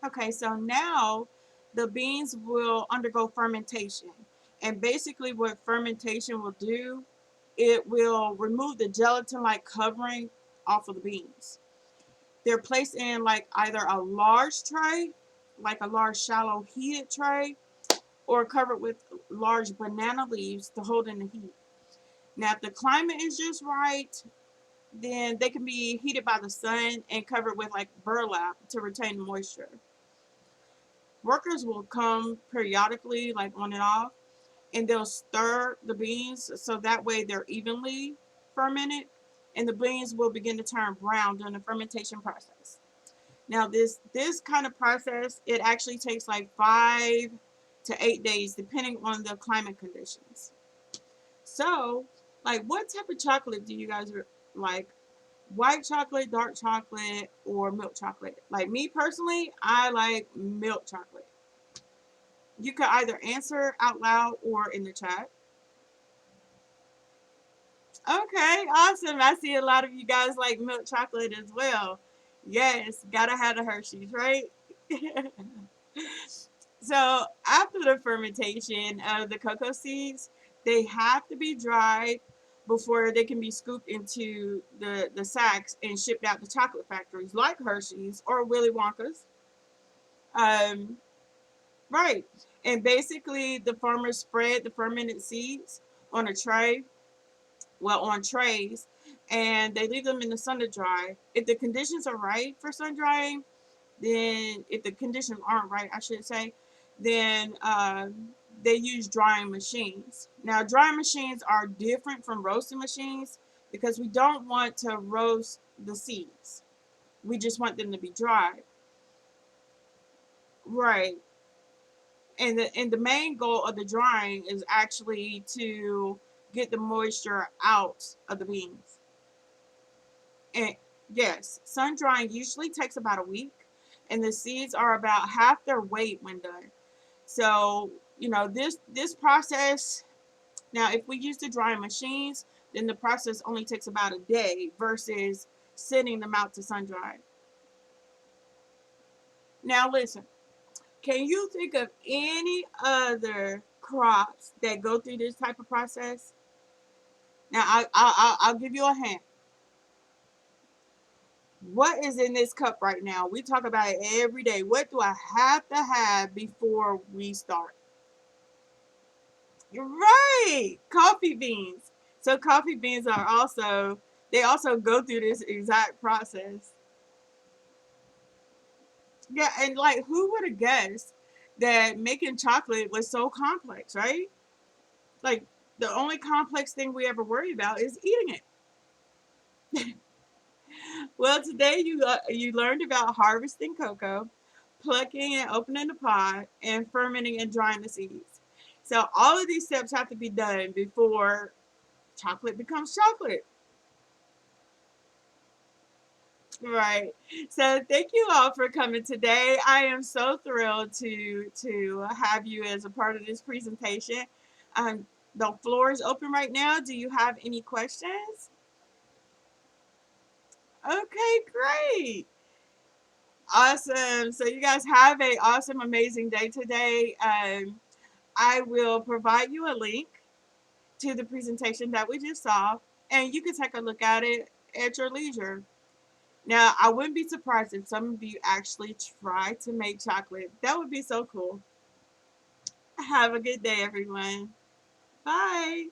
Okay, so now the beans will undergo fermentation. And basically what fermentation will do, it will remove the gelatin-like covering off of the beans. They're placed in like either a large tray, like a large shallow heated tray, or covered with large banana leaves to hold in the heat. Now, if the climate is just right, then they can be heated by the sun and covered with like burlap to retain moisture. Workers will come periodically, like on and off, and they'll stir the beans so that way they're evenly fermented, and the beans will begin to turn brown during the fermentation process. Now, this kind of process, it actually takes like 5 to 8 days, depending on the climate conditions. So, like, what type of chocolate do you guys like? White chocolate, dark chocolate, or milk chocolate? Like me personally, I like milk chocolate. You could either answer out loud or in the chat. Okay, awesome. I see a lot of you guys like milk chocolate as well. Yes, gotta have the Hershey's, right? So after the fermentation of the cocoa seeds, they have to be dried before they can be scooped into the sacks and shipped out to chocolate factories like Hershey's or Willy Wonka's. Um, right. And basically, the farmers spread the fermented seeds on a tray, well, on trays, and they leave them in the sun to dry. If the conditions are right for sun drying, then if the conditions aren't right, I should say, then they use drying machines. Now, drying machines are different from roasting machines because we don't want to roast the seeds. We just want them to be dry. Right. And the main goal of the drying is actually to get the moisture out of the beans. And yes, sun drying usually takes about a week, and the seeds are about half their weight when done. So, this process, now if we use the drying machines, then the process only takes about a day versus sending them out to sun dry. Now listen, can you think of any other crops that go through this type of process? Now I'll give you a hint. What is in this cup right now? We talk about it every day. What do I have to have before we start? You're right. Coffee beans. So coffee beans are also, they also go through this exact process. Yeah, and like who would have guessed that making chocolate was so complex, right? Like the only complex thing we ever worry about is eating it. Well, today you learned about harvesting cocoa, plucking and opening the pod, and fermenting and drying the seeds. So all of these steps have to be done before chocolate becomes chocolate. Right. So thank you all for coming today. I am so thrilled to have you as a part of this presentation. Um, the floor is open right now. Do you have any questions? Okay, great. Awesome. So you guys have a awesome, amazing day today. I will provide you a link to the presentation that we just saw, and you can take a look at it at your leisure. Now, I wouldn't be surprised if some of you actually try to make chocolate. That would be so cool. Have a good day, everyone. Bye.